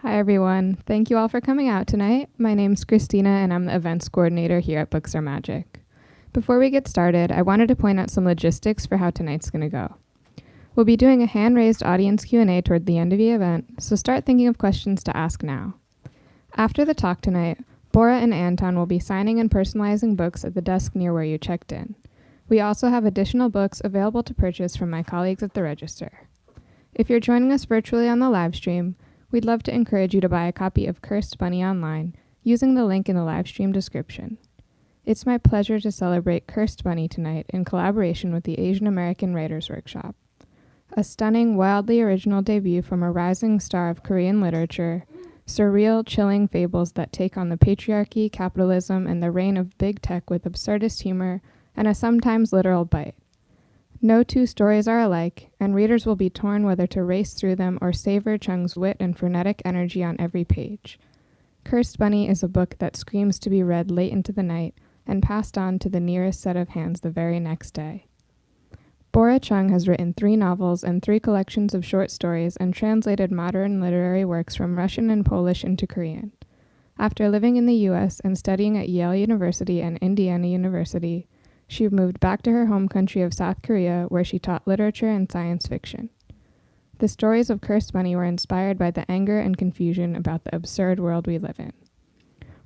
Hi, everyone. Thank you all for coming out tonight. My name's Christina, and I'm the events coordinator here at Books Are Magic. Before we get started, I wanted to point out some logistics for how tonight's going to go. We'll be doing a hand-raised audience Q&A toward the end of the event, so start thinking of questions to ask now. After the talk tonight, Bora and Anton will be signing and personalizing books at the desk near where you checked in. We also have additional books available to purchase from my colleagues at the register. If you're joining us virtually on the live stream, we'd love to encourage you to buy a copy of Cursed Bunny online using the link in the live stream description. It's my pleasure to celebrate Cursed Bunny tonight in collaboration with the Asian American Writers Workshop. A stunning, wildly original debut from a rising star of Korean literature, surreal, chilling fables that take on the patriarchy, capitalism, and the reign of big tech with absurdist humor and a sometimes literal bite. No two stories are alike, and readers will be torn whether to race through them or savor Chung's wit and frenetic energy on every page. Cursed Bunny is a book that screams to be read late into the night and passed on to the nearest set of hands the very next day. Bora Chung has written 3 novels and 3 collections of short stories and translated modern literary works from Russian and Polish into Korean. After living in the U.S. and studying at Yale University and Indiana University, she moved back to her home country of South Korea, where she taught literature and science fiction. The stories of Cursed Bunny were inspired by the anger and confusion about the absurd world we live in.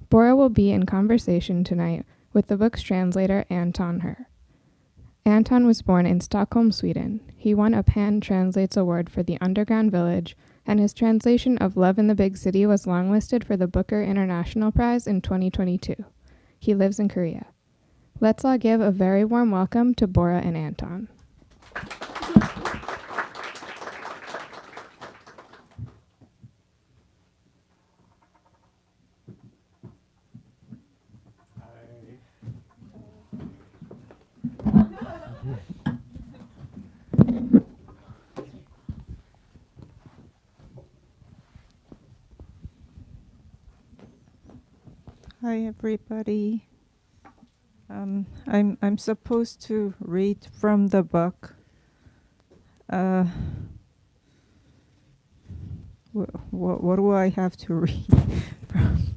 Bora will be in conversation tonight with the book's translator, Anton. Anton was born in Stockholm, Sweden. He won a Pan Translates Award for The Underground Village, and his translation of Love in the Big City was longlisted for the Booker International Prize in 2022. He lives in Korea. Let's all give a very warm welcome to Bora and Anton. Hi, everybody. I'm supposed to read from the book. What do I have to read from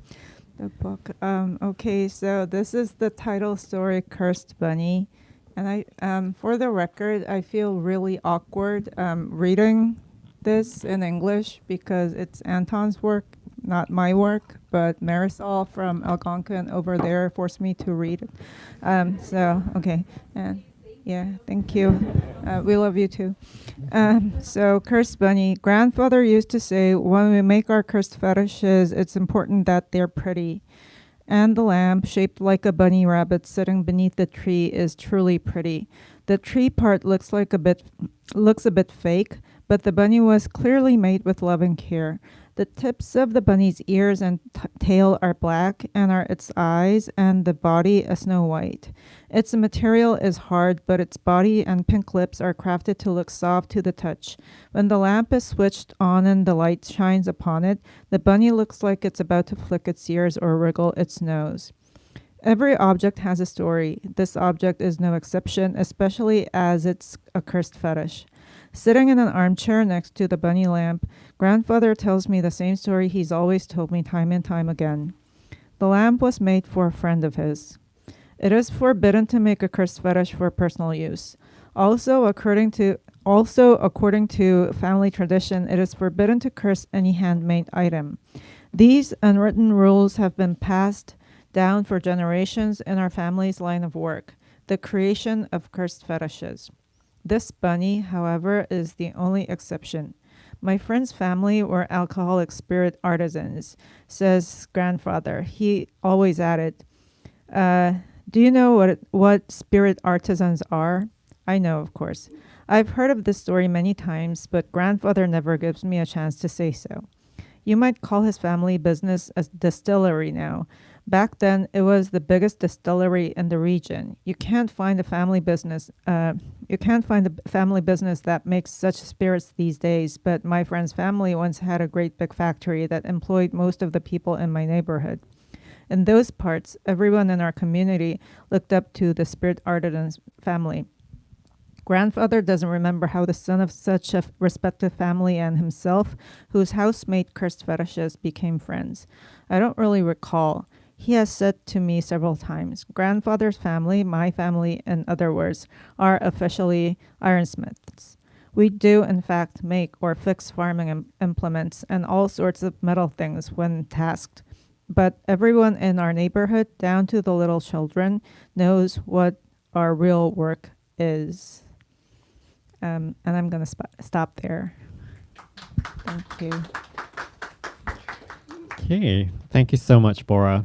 the book? Okay, so this is the title story, Cursed Bunny, and for the record, I feel really awkward reading this in English because it's Anton's work, not my work, but Marisol from Algonquin over there forced me to read it. Okay. And yeah, thank you. We love you too. So Cursed Bunny. Grandfather used to say, when we make our cursed fetishes, it's important that they're pretty. And the lamp, shaped like a bunny rabbit sitting beneath the tree, is truly pretty. The tree part looks a bit fake, but the bunny was clearly made with love and care. The tips of the bunny's ears and tail are black, and are its eyes, and the body a snow white. Its material is hard, but its body and pink lips are crafted to look soft to the touch. When the lamp is switched on and the light shines upon it, the bunny looks like it's about to flick its ears or wriggle its nose. Every object has a story. This object is no exception, especially as it's a cursed fetish. Sitting in an armchair next to the bunny lamp, Grandfather tells me the same story he's always told me time and time again. The lamp was made for a friend of his. It is forbidden to make a cursed fetish for personal use. Also, according to family tradition, it is forbidden to curse any handmade item. These unwritten rules have been passed down for generations in our family's line of work, the creation of cursed fetishes. This bunny, however, is the only exception. My friend's family were alcoholic spirit artisans, says Grandfather. He always added, do you know what spirit artisans are? I know, of course. I've heard of this story many times, but Grandfather never gives me a chance to say so. You might call his family business a distillery now. Back then, it was the biggest distillery in the region. You can't find a family business that makes such spirits these days, but my friend's family once had a great big factory that employed most of the people in my neighborhood. In those parts, everyone in our community looked up to the spirit artisan's family. Grandfather doesn't remember how the son of such a respected family and himself, whose housemate cursed fetishes, became friends. I don't really recall. He has said to me several times, grandfather's family, my family, in other words, are officially ironsmiths. We do, in fact, make or fix farming implements and all sorts of metal things when tasked. But everyone in our neighborhood, down to the little children, knows what our real work is. And I'm going to stop there. Thank you. Okay, thank you so much, Bora.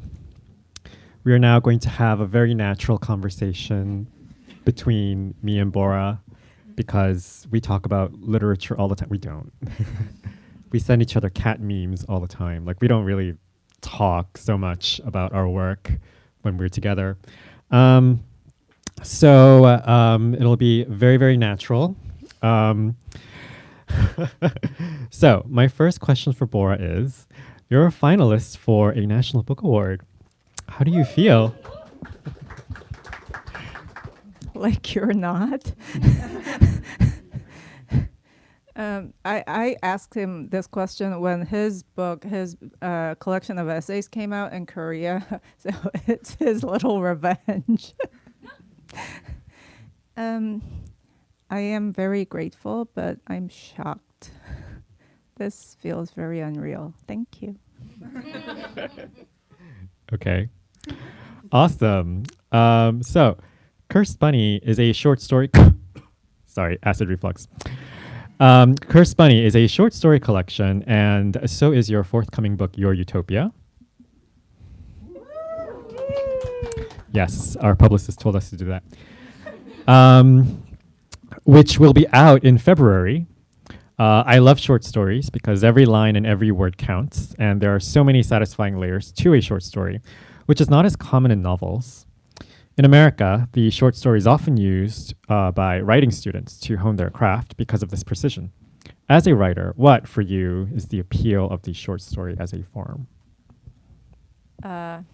We are now going to have a very natural conversation between me and Bora because we talk about literature all the time. We don't. We send each other cat memes all the time. Like, we don't really talk so much about our work when we're together. So it'll be very, very natural. So my first question for Bora is, you're a finalist for a National Book Award. How do you feel? Like you're not? I asked him this question when his book, his collection of essays came out in Korea. So it's his little revenge. I am very grateful, but I'm shocked. This feels very unreal. Thank you. Okay. Awesome. So, Cursed Bunny is a short story. Sorry, acid reflux. Cursed Bunny is a short story collection, and so is your forthcoming book, Your Utopia. Yes, our publicist told us to do that. Which will be out in February. I love short stories because every line and every word counts, and there are so many satisfying layers to a short story, which is not as common in novels. In America, the short story is often used by writing students to hone their craft because of this precision. As a writer, what, for you, is the appeal of the short story as a form? I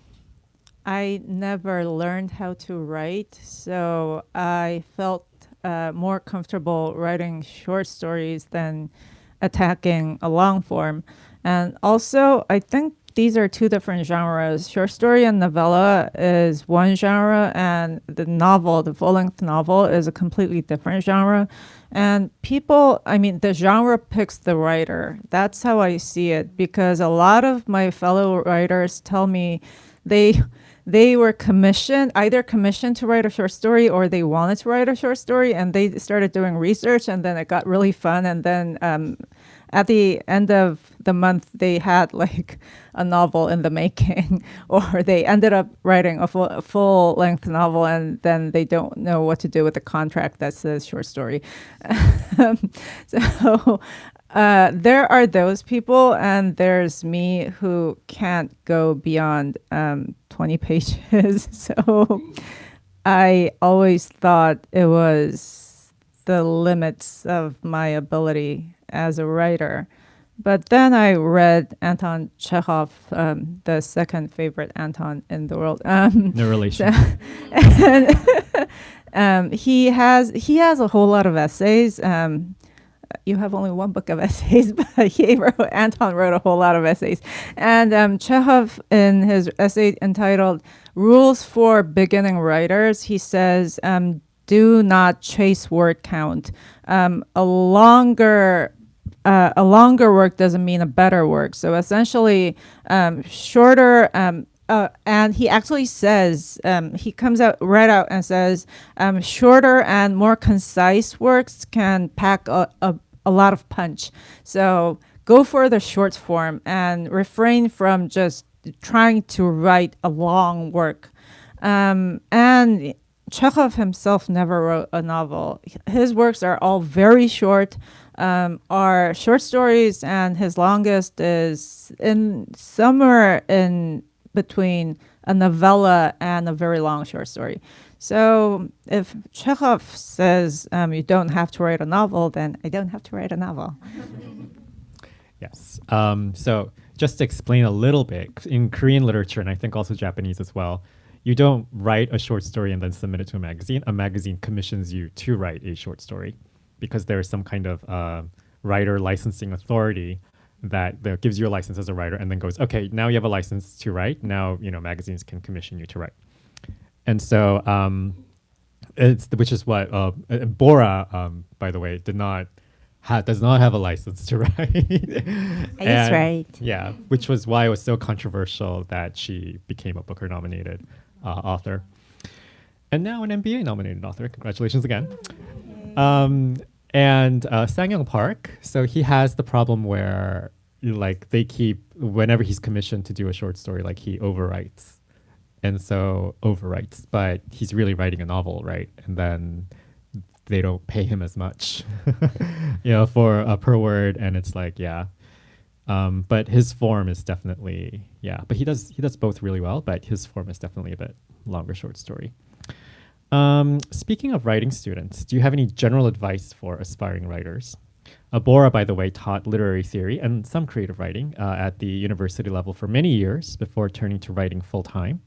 never learned how to write, so I felt more comfortable writing short stories than attacking a long form. And also, I think these are two different genres. Short story and novella is one genre, and the novel, the full-length novel, is a completely different genre. And the genre picks the writer. That's how I see it, because a lot of my fellow writers tell me they were either commissioned to write a short story or they wanted to write a short story, and they started doing research, and then it got really fun. And then at the end of the month, they had like a novel in the making, or they ended up writing a full-length novel, and then they don't know what to do with the contract that says short story. So there are those people, and there's me who can't go beyond 20 pages. So I always thought it was the limits of my ability as a writer. But then I read Anton Chekhov, the second favorite Anton in the world. No relation. He has a whole lot of essays. You have only one book of essays, but Anton wrote a whole lot of essays. And Chekhov, in his essay entitled "Rules for Beginning Writers," he says, "Do not chase word count. A longer work doesn't mean a better work. So essentially, shorter." And he actually says, he comes out right out and says, shorter and more concise works can pack a lot of punch. So go for the short form and refrain from just trying to write a long work. And Chekhov himself never wrote a novel. His works are all very short, are short stories, and his longest is somewhere in between a novella and a very long short story. So if Chekhov says you don't have to write a novel, then I don't have to write a novel. Yes. So just to explain a little bit, in Korean literature, and I think also Japanese as well, you don't write a short story and then submit it to a magazine. A magazine commissions you to write a short story because there is some kind of writer licensing authority that gives you a license as a writer and then goes, okay, now you have a license to write. Now, magazines can commission you to write. And so which is what Bora, by the way, does not have a license to write. That's right. Yeah, which was why it was so controversial that she became a Booker nominated author. And now an MBA nominated author. Congratulations again. And Sang-Young Park, so he has the problem where they keep, whenever he's commissioned to do a short story, he overwrites. And so overwrites, but he's really writing a novel, right? And then they don't pay him as much, for per word. And it's but his form is definitely, but he does both really well, but his form is definitely a bit longer short story. Speaking of writing students, do you have any general advice for aspiring writers? Bora, by the way, taught literary theory and some creative writing at the university level for many years before turning to writing full-time.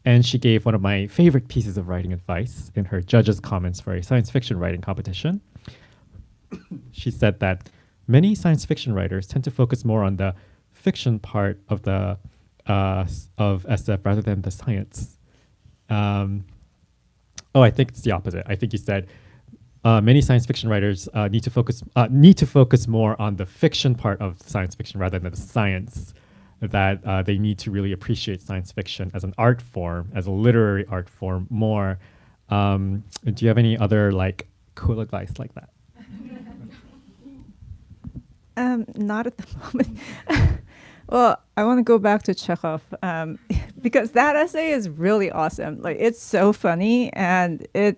And she gave one of my favorite pieces of writing advice in her judge's comments for a science fiction writing competition. She said that many science fiction writers tend to focus more on the fiction part of the of SF rather than the science. I think it's the opposite. I think you said many science fiction writers need to focus more on the fiction part of science fiction rather than the science. That they need to really appreciate science fiction as an art form, as a literary art form more. Do you have any other cool advice like that? Not at the moment. Well, I want to go back to Chekhov because that essay is really awesome. It's so funny, and I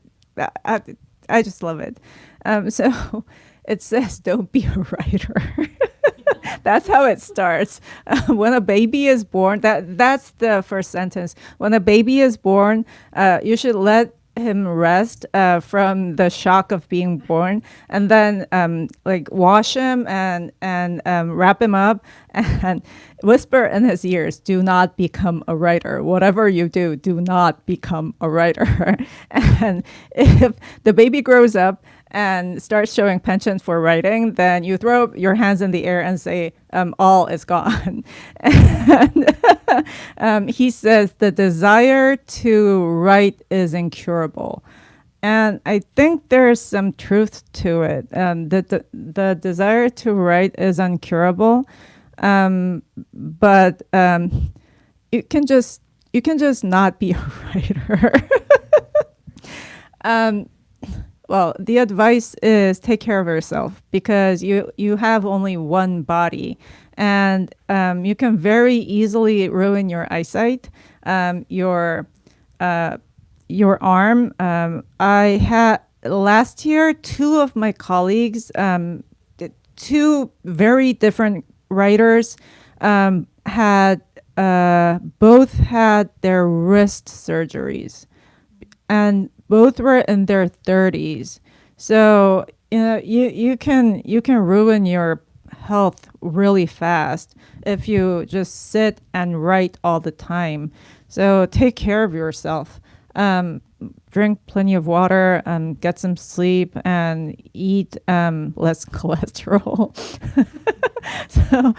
just love it. So it says, "Don't be a writer." That's how it starts. When a baby is born, that's the first sentence. When a baby is born, you should let him rest from the shock of being born, and then wash him and wrap him up and whisper in his ears, "Do not become a writer. Whatever you do, do not become a writer." And if the baby grows up and starts showing penchant for writing, then you throw your hands in the air and say, all is gone. And he says the desire to write is incurable. And I think there's some truth to it. The desire to write is incurable, but you can just not be a writer. Well, the advice is take care of yourself because you have only one body, and you can very easily ruin your eyesight, your arm. I had last year 2 of my colleagues, 2 very different writers, had both had their wrist surgeries, and both were in their 30s. So you can ruin your health really fast if you just sit and write all the time. So take care of yourself. Drink plenty of water, get some sleep, and eat less cholesterol. So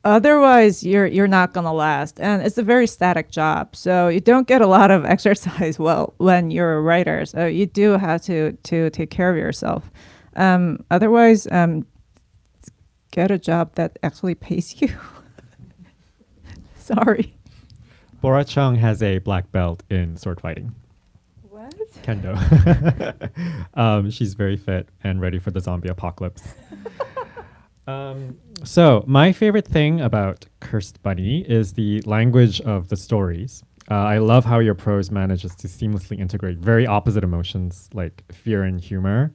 otherwise, you're not gonna last, and it's a very static job. So you don't get a lot of exercise when you're a writer. So you do have to take care of yourself. Otherwise, get a job that actually pays you. Sorry. Bora Chung has a black belt in sword fighting. What? Kendo. She's very fit and ready for the zombie apocalypse. So my favorite thing about Cursed Bunny is the language of the stories. I love how your prose manages to seamlessly integrate very opposite emotions like fear and humor,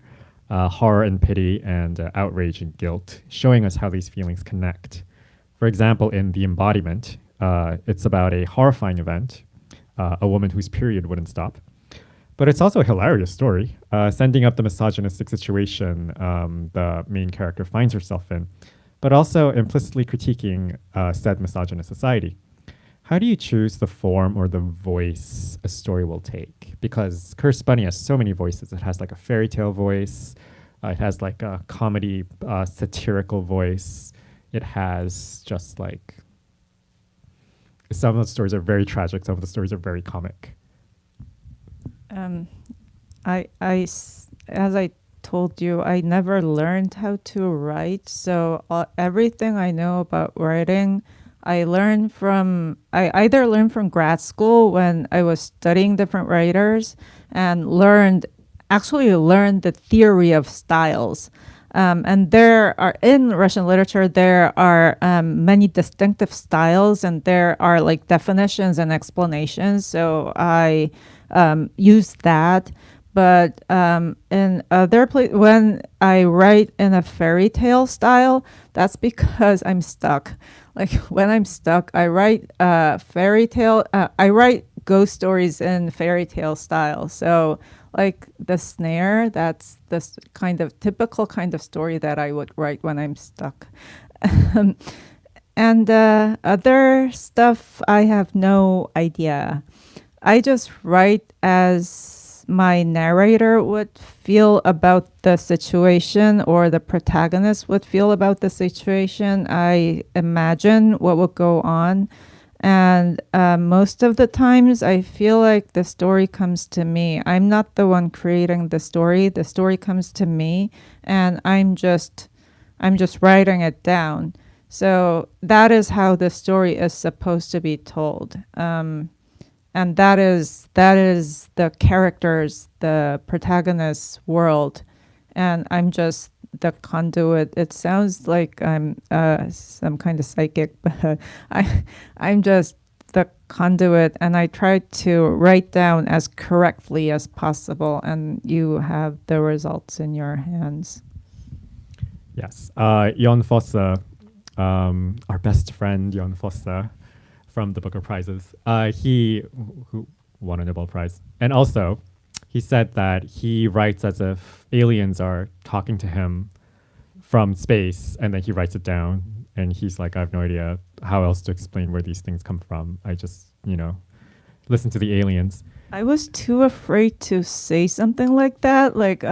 horror and pity, and outrage and guilt, showing us how these feelings connect. For example, in The Embodiment, it's about a horrifying event, a woman whose period wouldn't stop. But it's also a hilarious story, sending up the misogynistic situation the main character finds herself in, but also implicitly critiquing said misogynist society. How do you choose the form or the voice a story will take? Because Cursed Bunny has so many voices. It has like a fairy tale voice. It has like a comedy, satirical voice. It has just like some of the stories are very tragic. Some of the stories are very comic. As I told you, I never learned how to write. So everything I know about writing, I either learned from grad school when I was studying different writers and actually learned the theory of styles. And there are, in Russian literature, there are many distinctive styles, and there are like definitions and explanations. So I use that. But in other places, when I write in a fairy tale style, that's because I'm stuck. Like when I'm stuck, I write fairy tale. I write ghost stories in fairy tale style. So like the snare, that's this kind of typical kind of story that I would write when I'm stuck. And other stuff, I have no idea. I just write as my narrator would feel about the situation, or the protagonist would feel about the situation. I imagine what would go on. And most of the times I feel like the story comes to me. I'm not the one creating the story. The story comes to me, and I'm just writing it down. So that is how the story is supposed to be told. And that is the characters, the protagonist's world, and I'm just the conduit. It sounds like I'm some kind of psychic, but I'm just the conduit, and I try to write down as correctly as possible, and you have the results in your hands. Yes. Jon Fosse, our best friend, Jon Fosse, from the Booker Prizes, who won a Nobel Prize. And also, he said that he writes as if aliens are talking to him from space, and then he writes it down. And he's like, I have no idea how else to explain where these things come from. I just, listen to the aliens. I was too afraid to say something like that. Like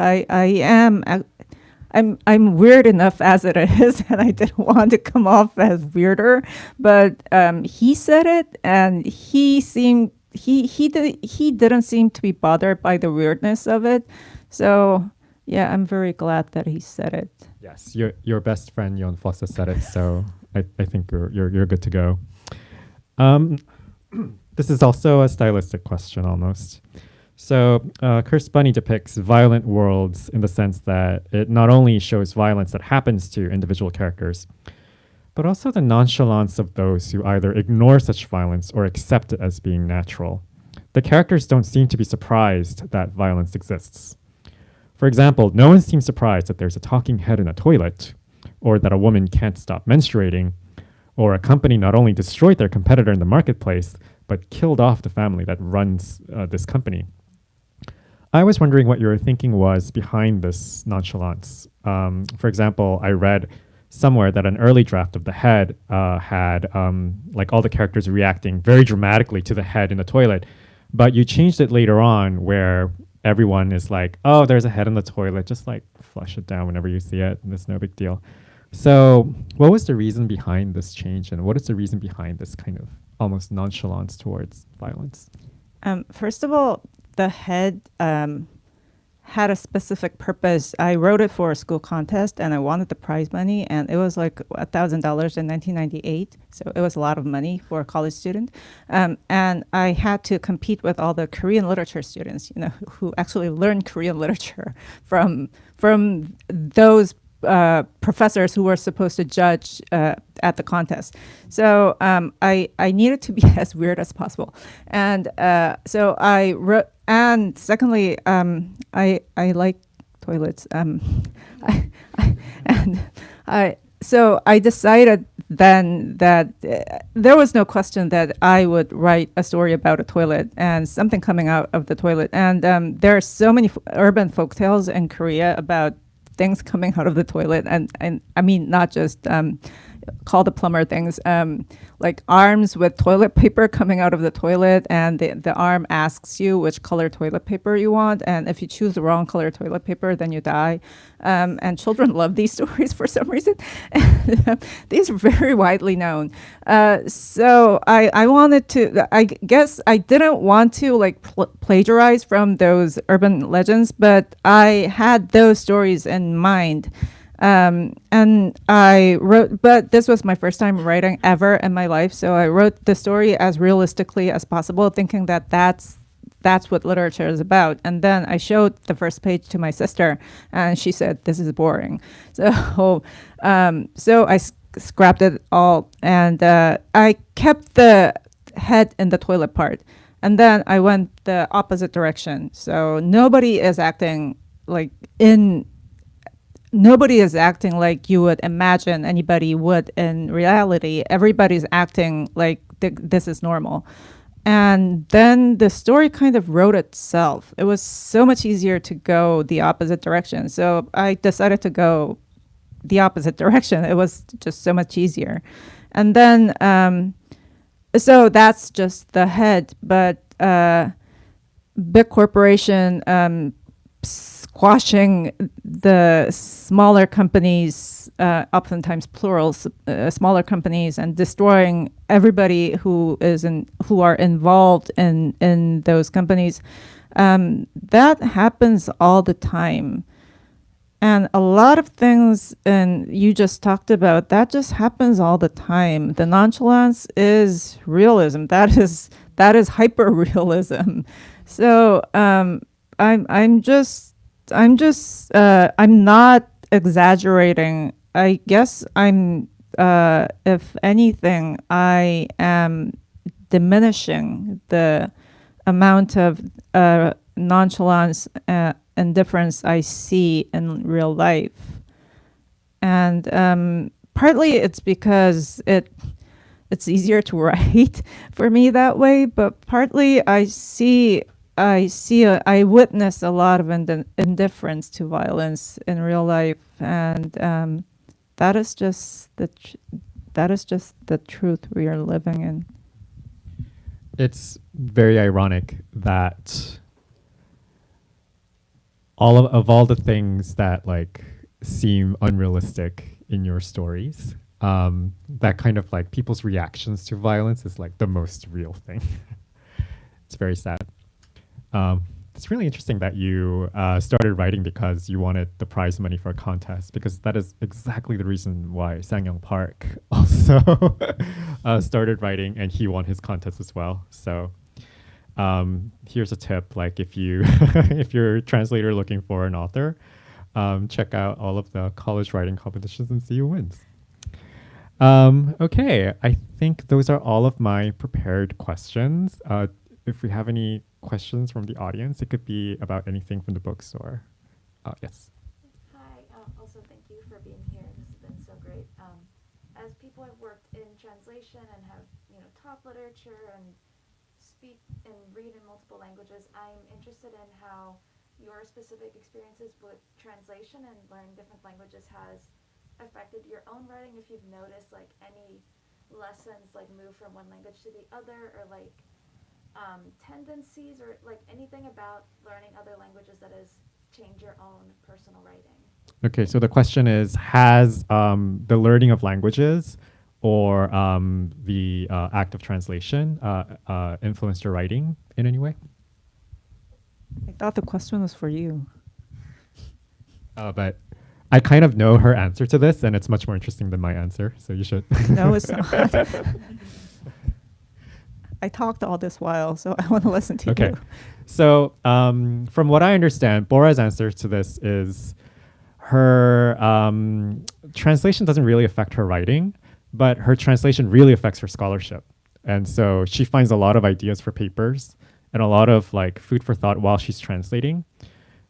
I'm weird enough as it is, and I didn't want to come off as weirder. But he said it, and he didn't seem to be bothered by the weirdness of it. So yeah, I'm very glad that he said it. Yes, your best friend Jon Fosse said it, so I think you're good to go. This is also a stylistic question almost. So, Cursed Bunny depicts violent worlds in the sense that it not only shows violence that happens to individual characters, but also the nonchalance of those who either ignore such violence or accept it as being natural. The characters don't seem to be surprised that violence exists. For example, no one seems surprised that there's a talking head in a toilet, or that a woman can't stop menstruating, or a company not only destroyed their competitor in the marketplace, but killed off the family that runs this company. I was wondering what your thinking was behind this nonchalance. For example, I read somewhere that an early draft of the head had like all the characters reacting very dramatically to the head in the toilet, but you changed it later on where everyone is like, oh, there's a head in the toilet, just like flush it down whenever you see it, and it's no big deal. So what was the reason behind this change, and what is the reason behind this kind of almost nonchalance towards violence? First of all, the head had a specific purpose. I wrote it for a school contest, and I wanted the prize money, and it was like $1,000 in 1998. So it was a lot of money for a college student. And I had to compete with all the Korean literature students, who actually learned Korean literature from those professors who were supposed to judge at the contest. So I needed to be as weird as possible. And so I wrote, and secondly, I like toilets. So I decided then that there was no question that I would write a story about a toilet and something coming out of the toilet. And there are so many urban folktales in Korea about things coming out of the toilet, and I mean not just call the plumber things, like arms with toilet paper coming out of the toilet, and the arm asks you which color toilet paper you want, and if you choose the wrong color toilet paper, then you die. And children love these stories for some reason. These are very widely known. So I wanted to, I guess I didn't want to like plagiarize from those urban legends, but I had those stories in mind. And I wrote, but this was my first time writing ever in my life. So I wrote the story as realistically as possible, thinking that that's what literature is about. And then I showed the first page to my sister, and she said, "This is boring." So, so I scrapped it all, and I kept the head in the toilet part, and then I went the opposite direction. So nobody is acting like you would imagine anybody would in reality. Everybody's acting like this is normal. And then the story kind of wrote itself. It was so much easier to go the opposite direction. So I decided to go the opposite direction. It was just so much easier. And then, so that's just the head. But big corporation squashing the smaller companies, oftentimes plurals, smaller companies, and destroying everybody who are involved in those companies. That happens all the time. And a lot of things, and you just talked about, that just happens all the time. The nonchalance is realism. That is hyper realism. So I'm not exaggerating. I guess if anything, I am diminishing the amount of nonchalance and difference I see in real life. And partly it's because it's easier to write for me that way, but partly I witness a lot of indifference to violence in real life, and that is just the truth we are living in. It's very ironic that all the things that like seem unrealistic in your stories, that kind of like people's reactions to violence is like the most real thing. It's very sad. It's really interesting that you started writing because you wanted the prize money for a contest, because that is exactly the reason why Sang-Young Park also started writing, and he won his contest as well. So here's a tip: like if you're a translator looking for an author, check out all of the college writing competitions and see who wins. Okay, I think those are all of my prepared questions. If we have any questions from the audience, it could be about anything from the books or yes. Hi, also thank you for being here. This has been so great. As people have worked in translation and have taught literature and speak and read in multiple languages, I'm interested in how your specific experiences with translation and learning different languages has affected your own writing. If you've noticed like any lessons like move from one language to the other, or like tendencies, or like anything about learning other languages that has changed your own personal writing. Okay, so the question is, has the learning of languages or the act of translation influenced your writing in any way? I thought the question was for you. But I kind of know her answer to this, and it's much more interesting than my answer, so you should. No, it's not. I talked all this while, so I want to listen to you. So from what I understand, Bora's answer to this is her translation doesn't really affect her writing, but her translation really affects her scholarship. And so she finds a lot of ideas for papers and a lot of like food for thought while she's translating,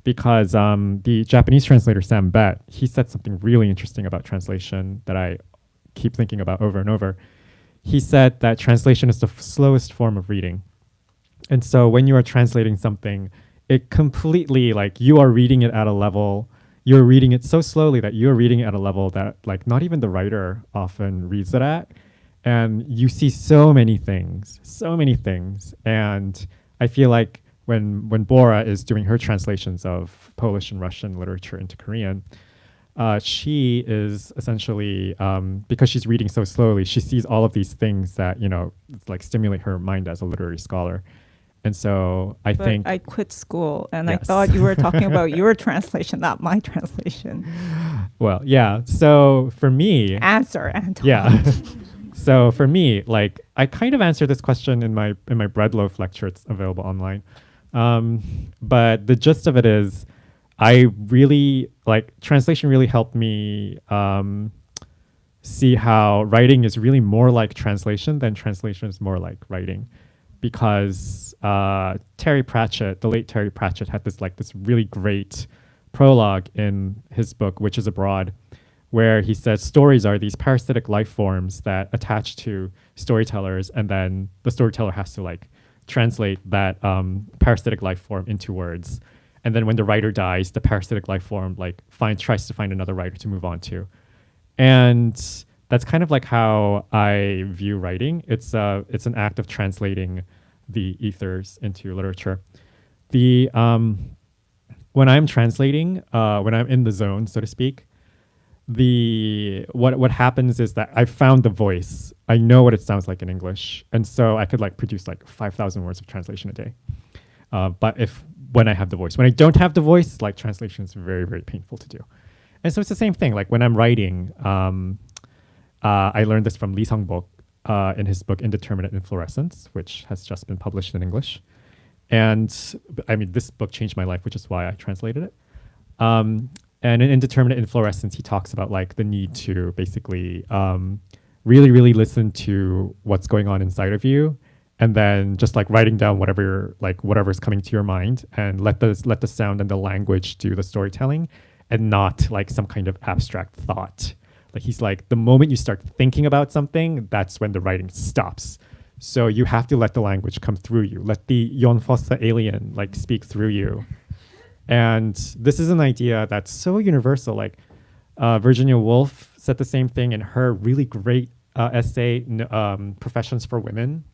because the Japanese translator, Sam Bett, he said something really interesting about translation that I keep thinking about over and over. He said that translation is the slowest form of reading. And so when you are translating something, it completely, like, you are reading it at a level you're reading it so slowly that you're reading it at a level that like not even the writer often reads it at. And you see so many things. And I feel like when Bora is doing her translations of Polish and Russian literature into Korean, she is essentially, because she's reading so slowly, she sees all of these things that, like stimulate her mind as a literary scholar. And so I think I quit school and I Yes. thought you were talking about your translation, not my translation. well, yeah. So for me, Answer, Anton. yeah. So for me, like I kind of answered this question in my breadloaf lecture. It's available online. But the gist of it is, I really like translation. Really helped me see how writing is really more like translation than translation is more like writing, because Terry Pratchett, the late Terry Pratchett, had this really great prologue in his book, Which is Abroad, where he says stories are these parasitic life forms that attach to storytellers, and then the storyteller has to like translate that parasitic life form into words. And then when the writer dies, the parasitic life form like tries to find another writer to move on to. And that's kind of like how I view writing. It's an act of translating the ethers into literature. The when I'm translating, when I'm in the zone, so to speak, what happens is that I've found the voice. I know what it sounds like in English, and so I could like produce like 5,000 words of translation a day. But when I have the voice, when I don't have the voice, like translation is very, very painful to do. And so it's the same thing. Like when I'm writing, I learned this from Lee Sung-bok in his book Indeterminate Inflorescence, which has just been published in English. And I mean, this book changed my life, which is why I translated it. And in Indeterminate Inflorescence, he talks about like the need to basically really, really listen to what's going on inside of you, and then just like writing down whatever's coming to your mind, and let the sound and the language do the storytelling, and not like some kind of abstract thought. Like he's like, the moment you start thinking about something, that's when the writing stops. So you have to let the language come through you. Let the Jon Fosse alien like speak through you. And this is an idea that's so universal. Like Virginia Woolf said the same thing in her really great essay, Professions for Women,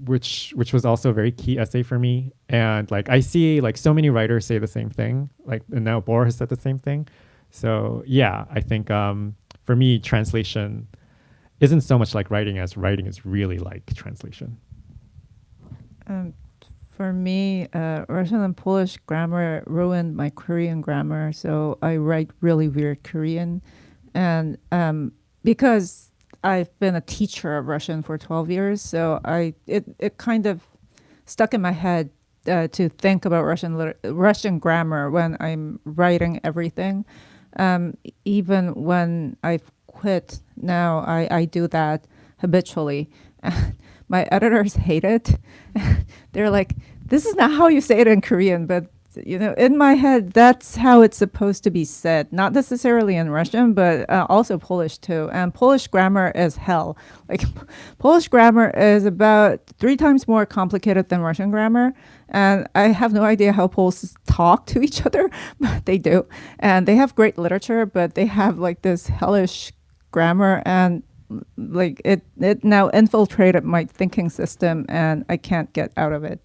which was also a very key essay for me. And like I see like so many writers say the same thing. Like, and now Bora has said the same thing. So yeah, I think for me, translation isn't so much like writing as writing is really like translation. For me, Russian and Polish grammar ruined my Korean grammar, so I write really weird Korean. And because I've been a teacher of Russian for 12 years, so it kind of stuck in my head to think about Russian grammar when I'm writing everything. Even when I've quit now, I do that habitually. My editors hate it. They're like, this is not how you say it in Korean, but in my head, that's how it's supposed to be said. Not necessarily in Russian, but also Polish too. And Polish grammar is hell. Like Polish grammar is about 3 times more complicated than Russian grammar. And I have no idea how Poles talk to each other, but they do. And they have great literature, but they have like this hellish grammar, and like it now infiltrated my thinking system, and I can't get out of it.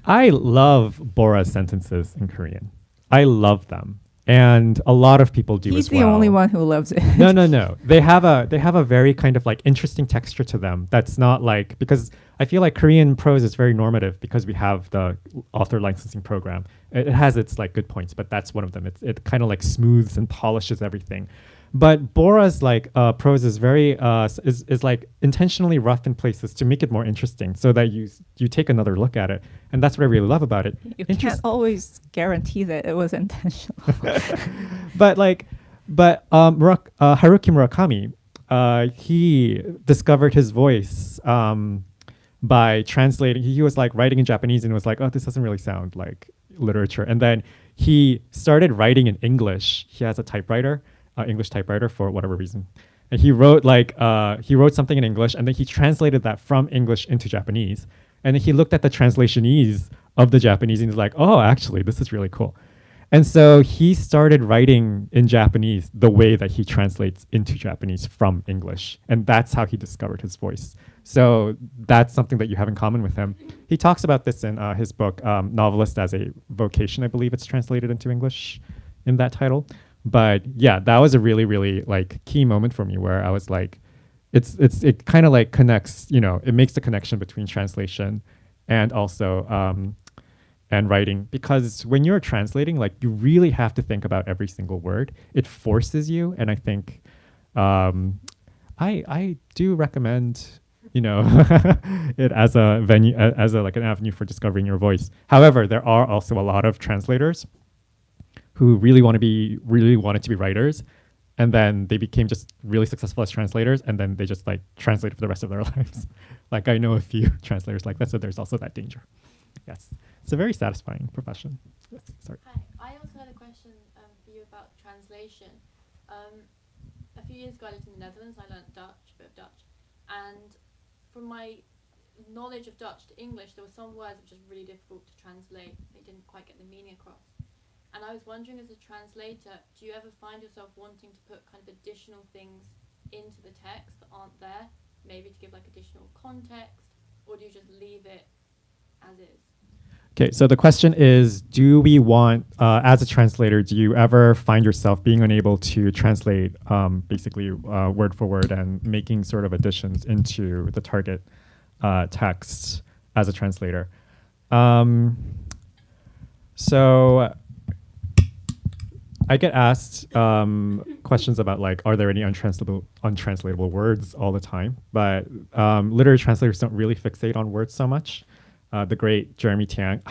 I love Bora's sentences in Korean. I love them, and a lot of people do He's as well. the only one who loves it. No. They have a very kind of like interesting texture to them. That's not like, because I feel like Korean prose is very normative because we have the author licensing program. It has its like good points, but that's one of them. It kind of like smooths and polishes everything. But Bora's like prose is very is like intentionally rough in places to make it more interesting, so that you take another look at it, and that's what I really love about it. You can't always guarantee that it was intentional. But Haruki Murakami, he discovered his voice by translating. He was like writing in Japanese and was like, oh, this doesn't really sound like literature. And then he started writing in English. He has a typewriter. English typewriter for whatever reason, and he wrote something in English, and then he translated that from English into Japanese, and then he looked at the translationese of the Japanese and he's like, oh, actually this is really cool. And so he started writing in Japanese the way that he translates into Japanese from English. And that's how he discovered his voice. So that's something that you have in common with him. He talks about this in his book, Novelist as a Vocation, I believe it's translated into English in that title. But yeah, that was a really, really like key moment for me where I was like, it kind of like connects, it makes the connection between translation and also and writing, because when you're translating, like you really have to think about every single word. It forces you, and I think I do recommend it as a venue, as a like an avenue for discovering your voice. However, there are also a lot of translators who really wanted to be writers, and then they became just really successful as translators, and then they just like translate for the rest of their lives. Like I know a few translators like that, so there's also that danger. Yes, it's a very satisfying profession. Yes, sorry. Hi, I also had a question for you about translation. A few years ago I lived in the Netherlands. I learned Dutch, a bit of Dutch, and from my knowledge of Dutch to English, there were some words which was really difficult to translate. They didn't quite get the meaning across. And I was wondering, as a translator, do you ever find yourself wanting to put kind of additional things into the text that aren't there, maybe to give like additional context, or do you just leave it as is? Okay, so the question is, do we want, as a translator, do you ever find yourself being unable to translate basically word for word and making sort of additions into the target text as a translator? So I get asked questions about like, are there any untranslatable words all the time? But literary translators don't really fixate on words so much. The great Jeremy Tang,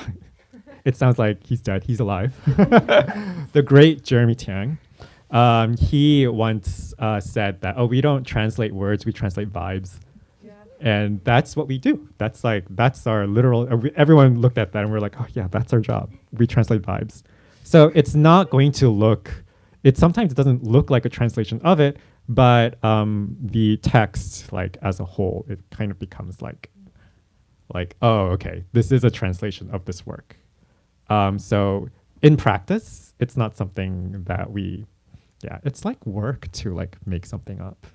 it sounds like he's dead, he's alive. The great Jeremy Tang, he once said that, we don't translate words, we translate vibes. Yeah. And that's what we do. That's our literal, everyone looked at that and we're like, oh yeah, that's our job. We translate vibes. So it's not going to look, sometimes it doesn't look like a translation of it, but the text like as a whole, it kind of becomes like, oh, okay, this is a translation of this work. So in practice, it's not something that it's like work to like make something up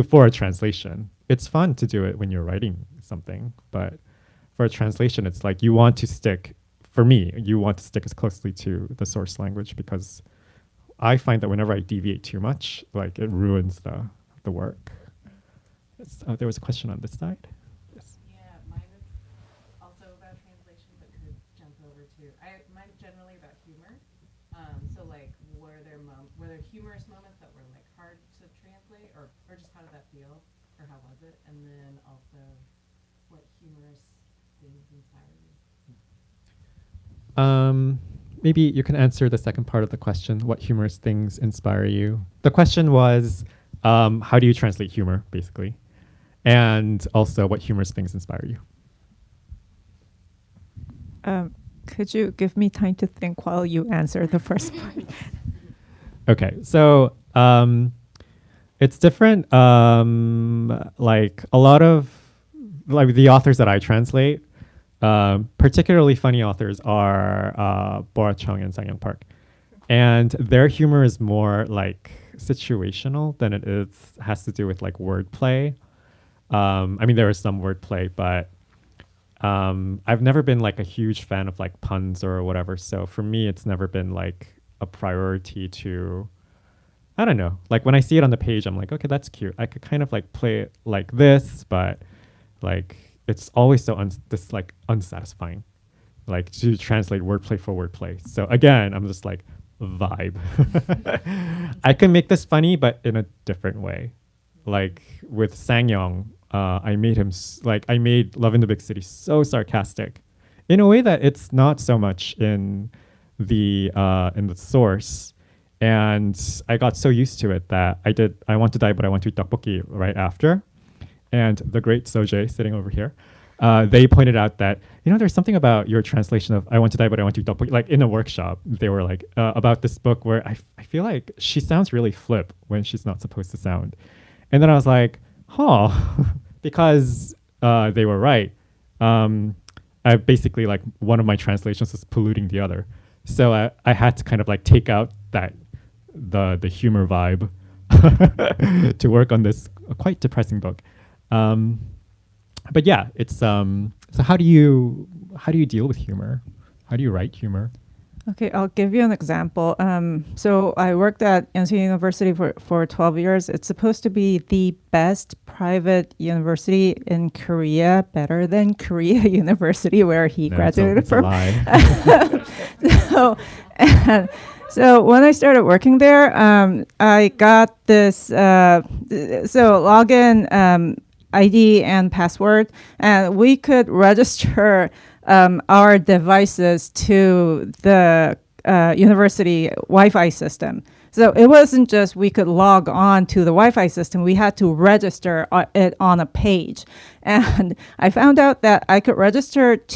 for a translation. It's fun to do it when you're writing something, but for a translation, it's like you want to stick as closely to the source language, because I find that whenever I deviate too much, like it ruins the work. There was a question on this side. Yes. Yeah, mine is also about translation, but could jump over to. Mine's generally about humor. So like, were there humorous moments that were like hard to translate, or just how did that feel, or how was it? And then also, what humorous things inspire you? Maybe you can answer the second part of the question. What humorous things inspire you? The question was, how do you translate humor, basically? And also, what humorous things inspire you? Could you give me time to think while you answer the first part? Okay, so it's different. Like a lot of like the authors that I translate, particularly funny authors are Bora, Chung, and Sang Park, and their humor is more like situational than it has to do with like wordplay. I mean, there is some wordplay, but I've never been like a huge fan of like puns or whatever. So for me, it's never been like a priority to, I don't know. Like when I see it on the page, I'm like, okay, that's cute. I could kind of like play it like this, but like it's always so unsatisfying, like to translate wordplay for wordplay. So again, I'm just like vibe. I can make this funny, but in a different way. Like with Sang-yong, I made Love in the Big City so sarcastic in a way that it's not so much in the source. And I got so used to it that I Want to Die, But I Want to Eat Tteokbokki right after. And the great Sojae sitting over here, they pointed out that, there's something about your translation of I Want to Die, But I Want to Eat Tteokbokki. Like in a workshop, they were like, about this book where I feel like she sounds really flip when she's not supposed to sound. And then I was like, because they were right. I basically like one of my translations was polluting the other. So I had to kind of like take out that the humor vibe to work on this quite depressing book. But yeah, it's so how do you deal with humor? How do you write humor? Okay, I'll give you an example. So I worked at NC University for 12 years. It's supposed to be the best private university in Korea, better than Korea University, where he graduated it's a from. lie. So when I started working there, I got this so login ID and password, and we could register our devices to the university Wi-Fi system. So it wasn't just we could log on to the Wi-Fi system. We had to register it on a page. And I found out that I could register up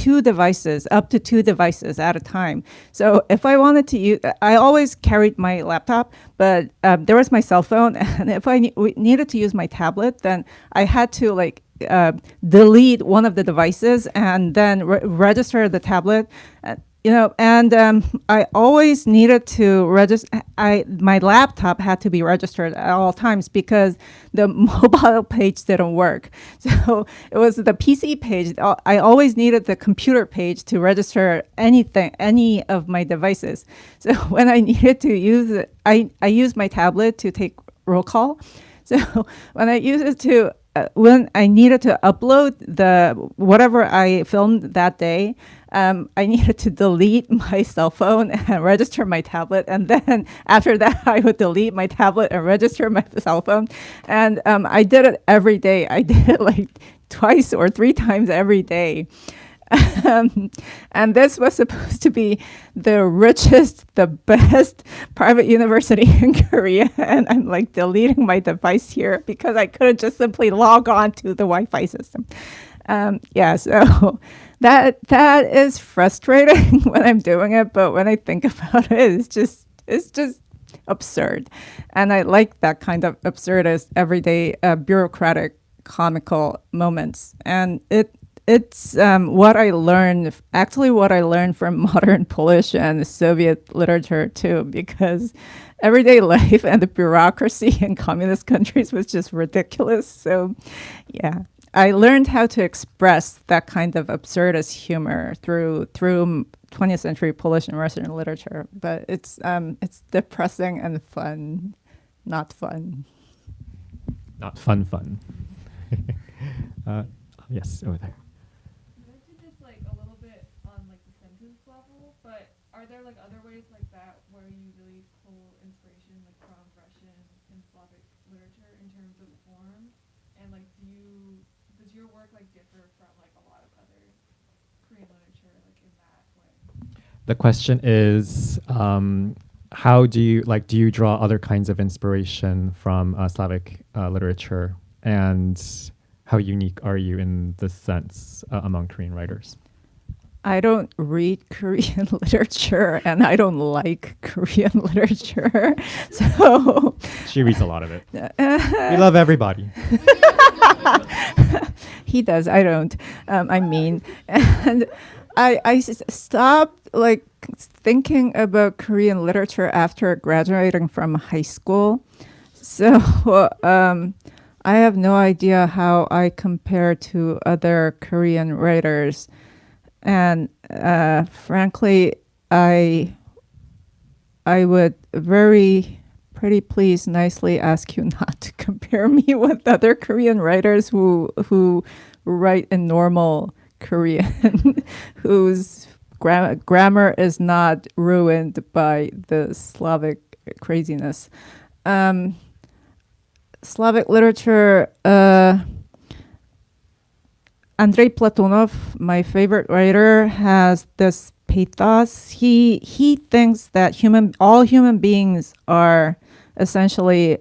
to two devices at a time. So if I wanted to use, I always carried my laptop, but there was my cell phone. And if I needed to use my tablet, then I had to delete one of the devices and then register the tablet. I always needed to register. My laptop had to be registered at all times because the mobile page didn't work. So it was the PC page. I always needed the computer page to register any of my devices. So when I needed to use it, I used my tablet to take roll call. So when I needed to upload whatever I filmed that day, I needed to delete my cell phone and register my tablet. And then after that, I would delete my tablet and register my cell phone. And I did it every day. I did it like twice or three times every day. And this was supposed to be the richest, the best private university in Korea. And I'm like deleting my device here because I couldn't just simply log on to the Wi-Fi system. So that is frustrating when I'm doing it. But when I think about it, it's just absurd. And I like that kind of absurdist, everyday, bureaucratic, comical moments. And it's what I learned from modern Polish and Soviet literature too, because everyday life and the bureaucracy in communist countries was just ridiculous. So yeah, I learned how to express that kind of absurdist humor through 20th century Polish and Western literature. But it's depressing and fun, not fun. Not fun. Yes, over there. Just like a little bit on like the sentence level, but are there like other ways like that where you really pull inspiration like from Russian and Slavic literature in terms of form? And like does your work like differ from like a lot of other Korean literature like in that way? The question is, how do you draw other kinds of inspiration from Slavic literature, and how unique are you in this sense among Korean writers? I don't read Korean literature and I don't like Korean literature. So She reads a lot of it. We love everybody. he does. I don't. I mean, and I stopped like thinking about Korean literature after graduating from high school. So I have no idea how I compare to other Korean writers. And frankly, I would very pretty please nicely ask you not to compare me with other Korean writers who write in normal Korean, whose grammar is not ruined by the Slavic craziness. Slavic literature, Andrei Platonov, my favorite writer, has this pathos. He thinks that all human beings are essentially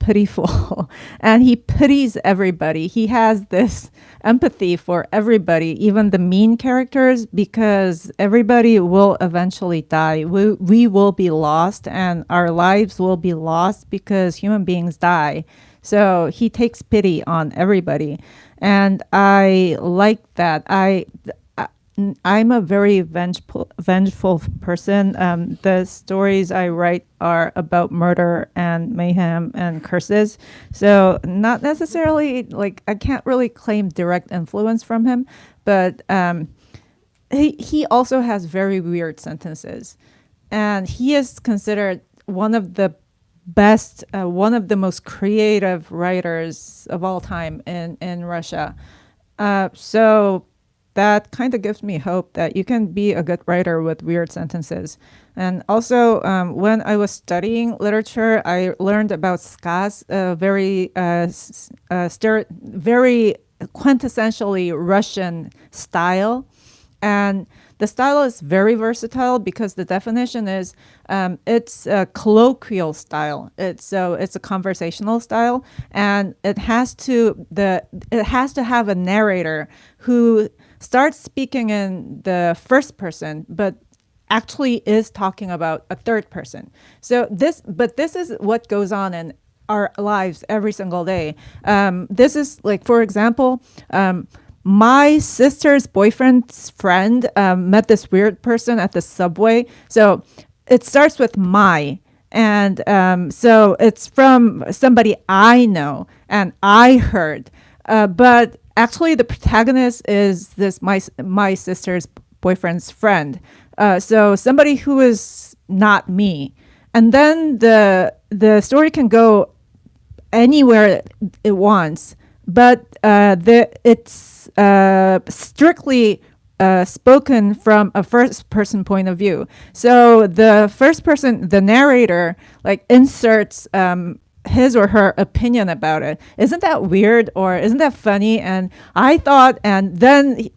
pitiful, and he pities everybody. He has this empathy for everybody, even the mean characters, because everybody will eventually die. We will be lost, and our lives will be lost because human beings die. So he takes pity on everybody. And I like that. I'm a very vengeful person. The stories I write are about murder and mayhem and curses. So not necessarily like I can't really claim direct influence from him, but he also has very weird sentences, and he is considered one of the best, one of the most creative writers of all time in Russia. So that kind of gives me hope that you can be a good writer with weird sentences. And also, when I was studying literature, I learned about Skaz, very quintessentially Russian style. And the style is very versatile because the definition is it's a colloquial style. It's a conversational style, and it has to have a narrator who starts speaking in the first person, but actually is talking about a third person. So this is what goes on in our lives every single day. This is like, for example, my sister's boyfriend's friend met this weird person at the subway. So it starts with my, and so it's from somebody I know and I heard. But actually, the protagonist is this my sister's boyfriend's friend. So somebody who is not me. And then the story can go anywhere it wants, but it's strictly spoken from a first person point of view. So the first person, the narrator, like inserts his or her opinion about it. Isn't that weird, or isn't that funny? And I thought, and then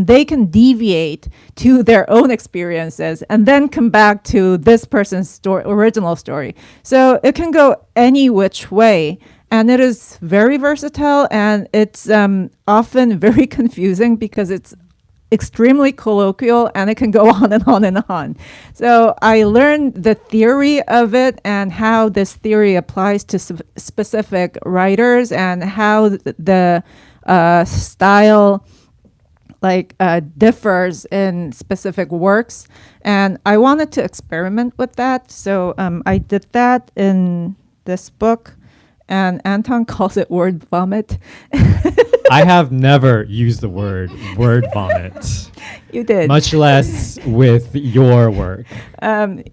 they can deviate to their own experiences and then come back to this person's original story. So it can go any which way. And it is very versatile, and it's often very confusing because it's extremely colloquial, and it can go on and on and on. So I learned the theory of it and how this theory applies to specific writers and how the style differs in specific works. And I wanted to experiment with that. So I did that in this book, and Anton calls it word vomit. I have never used the word vomit. You did. Much less with your work.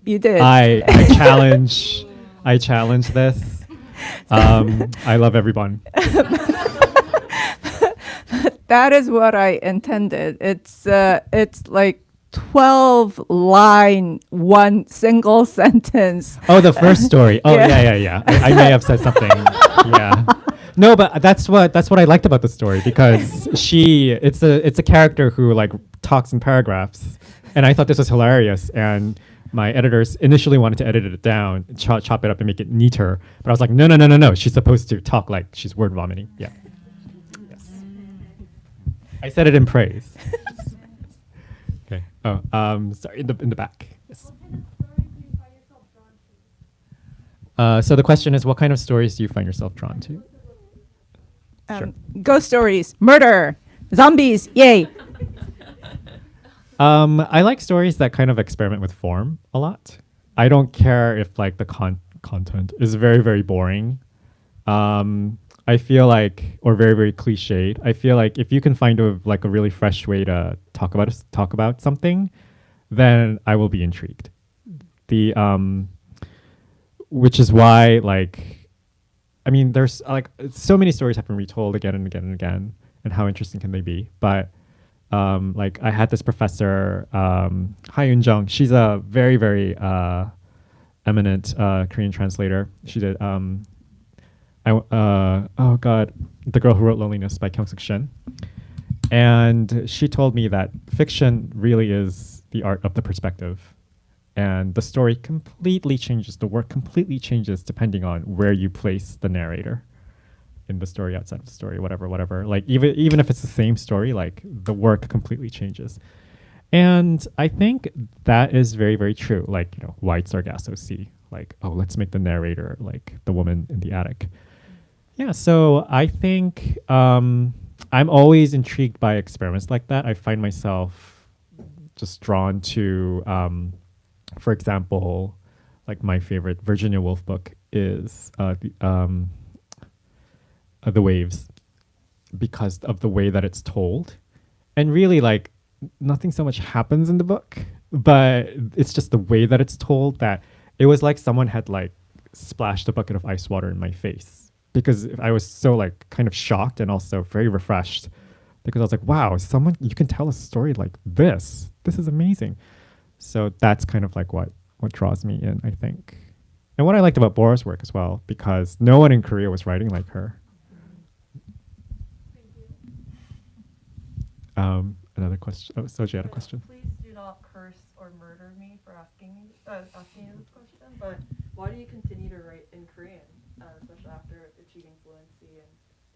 You did. I challenge this. I love everyone. That is what I intended. It's like 12 line, one single sentence. Oh, the first story. Oh, yeah. I may have said something. Yeah. No, but that's what I liked about the story, because it's a character who like talks in paragraphs, and I thought this was hilarious. And my editors initially wanted to edit it down, chop it up, and make it neater. But I was like, no. She's supposed to talk like she's word vomiting. Yeah. Yes. I said it in praise. Okay. Oh, sorry. In the back. Yes. So the question is, what kind of stories do you find yourself drawn to? Sure. Ghost stories, murder, zombies, yay. I like stories that kind of experiment with form a lot. I don't care if like the content is very, very boring. I feel like, or very, very cliched. I feel like if you can find a really fresh way to talk about something, then I will be intrigued. Which is why there's so many stories have been retold again and again and again, and how interesting can they be? But I had this professor, Chung. She's a very, very eminent Korean translator. She did The Girl Who Wrote Loneliness by Kyung-suk Shin. And she told me that fiction really is the art of the perspective. And the story completely changes, the work completely changes depending on where you place the narrator in the story, outside of the story, whatever. Like even if it's the same story, like the work completely changes. And I think that is very, very true. Like, White Sargasso Sea, like, oh, let's make the narrator like the woman in the attic. Yeah, so I think I'm always intrigued by experiments like that. I find myself just drawn to, for example, like my favorite Virginia Woolf book is The Waves, because of the way that it's told. And really, like, nothing so much happens in the book, but it's just the way that it's told that it was like someone had like splashed a bucket of ice water in my face, because I was so like kind of shocked and also very refreshed, because I was like, wow, you can tell a story like this. This is amazing. So that's kind of like what draws me in, I think. And what I liked about Bora's work as well, because no one in Korea was writing like her. Another question. Oh, Soji had a question. Please do not curse or murder me for asking you this question. But why do you continue to write in Korean, especially after achieving fluency in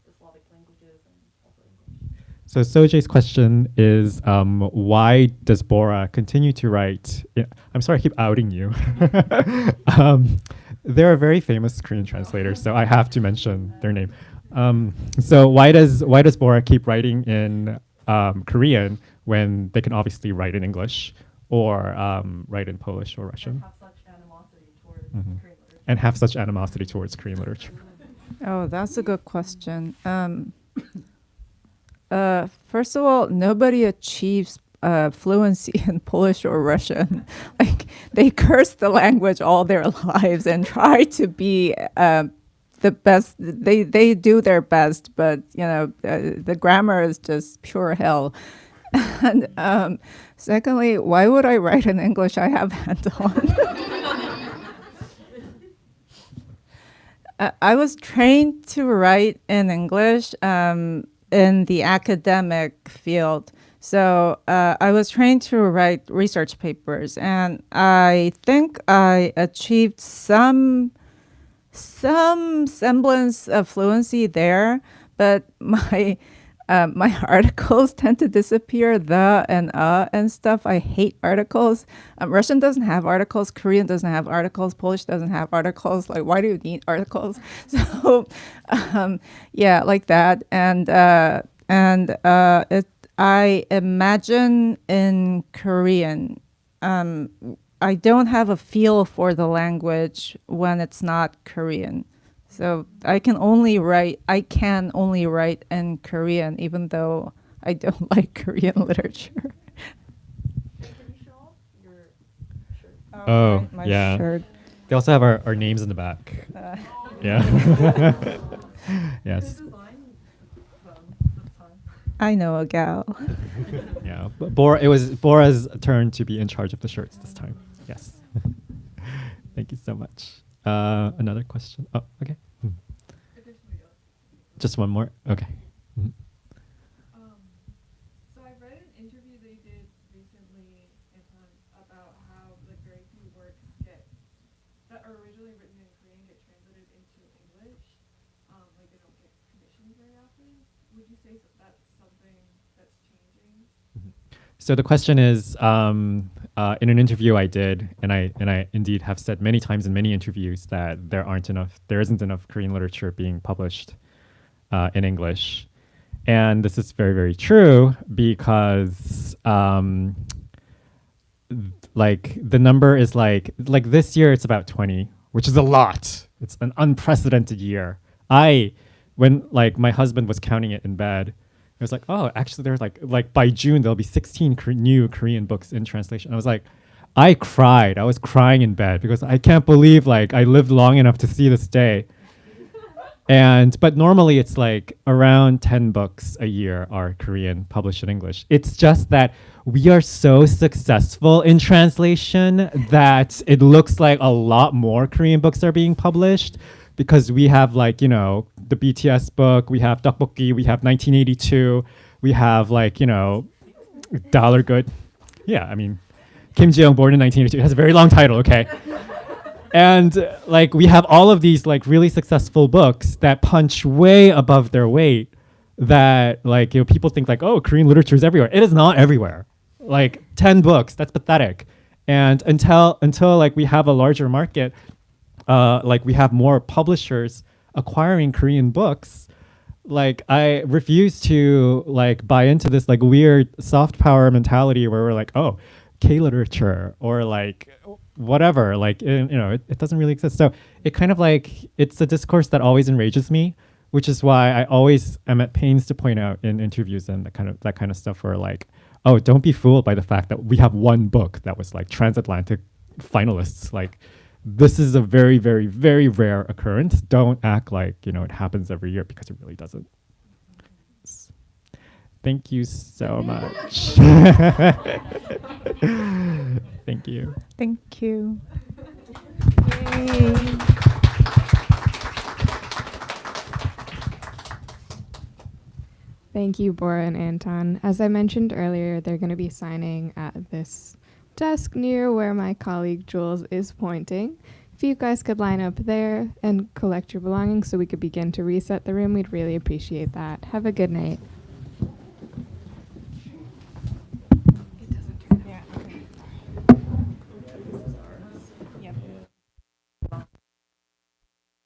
the Slavic languages and also English? So Soji's question is, why does Bora continue to write? I'm sorry, I keep outing you. They're a very famous Korean translators, so I have to mention their name. So why does Bora keep writing in Korean when they can obviously write in English or write in Polish or Russian? And have such animosity towards Korean literature. Oh, that's a good question. First of all, nobody achieves fluency in Polish or Russian. Like, they curse the language all their lives and try to be the best. They do their best, but the grammar is just pure hell. And secondly, why would I write in English? I have Anton. I was trained to write in English in the academic field. So I was trained to write research papers, and I think I achieved some semblance of fluency there, but my articles tend to disappear, and stuff. I hate articles. Russian doesn't have articles. Korean doesn't have articles. Polish doesn't have articles. Like, why do you need articles? So, yeah, like that. And I imagine in Korean, I don't have a feel for the language when it's not Korean. So I can only write in Korean, even though I don't like Korean literature. Can you show off your shirt? Oh, my yeah. shirt. They also have our names in the back. Yeah. Yes. I know a gal. Yeah. But it was Bora's turn to be in charge of the shirts this time. Yes. Thank you so much. Another question? Oh, okay. Just one more? Okay. So I read an interview they did recently, Anton, about how like very few works that are originally written in Korean get translated into English. Like they don't get commissioned very often. Would you say that's something that's changing? So the question is, in an interview I did, and I indeed have said many times in many interviews that there isn't enough Korean literature being published in English, and this is very, very true, because like the number is like this year it's about 20, which is a lot. It's an unprecedented year. When like my husband was counting it in bed, it was like, oh, actually there's like by June there'll be 16 new Korean books in translation. I was like, I cried. I was crying in bed because I can't believe like I lived long enough to see this day. But normally it's like around 10 books a year are Korean published in English. It's just that we are so successful in translation that it looks like a lot more Korean books are being published, because we have like, the BTS book, we have Tteokbokki, we have 1982, we have like, Dollar Good. Yeah, I mean, Kim Ji-young, born in 1982. It has a very long title, okay? And like we have all of these like really successful books that punch way above their weight, that like people think like, oh, Korean literature is everywhere. It is not everywhere. Like 10 books, that's pathetic. And until like we have a larger market, like we have more publishers acquiring Korean books, like I refuse to like buy into this like weird soft power mentality where we're like, oh, K literature or like whatever, like it doesn't really exist. So it kind of like it's a discourse that always enrages me, which is why I always am at pains to point out in interviews and that kind of stuff where like, oh, don't be fooled by the fact that we have one book that was like transatlantic finalists. Like this is a very, very, very rare occurrence. Don't act like, it happens every year because it really doesn't. Thank you so much. Thank you. Thank you. Yay. Thank you, Bora and Anton. As I mentioned earlier, they're going to be signing at this desk near where my colleague Jules is pointing. If you guys could line up there and collect your belongings so we could begin to reset the room, we'd really appreciate that. Have a good night.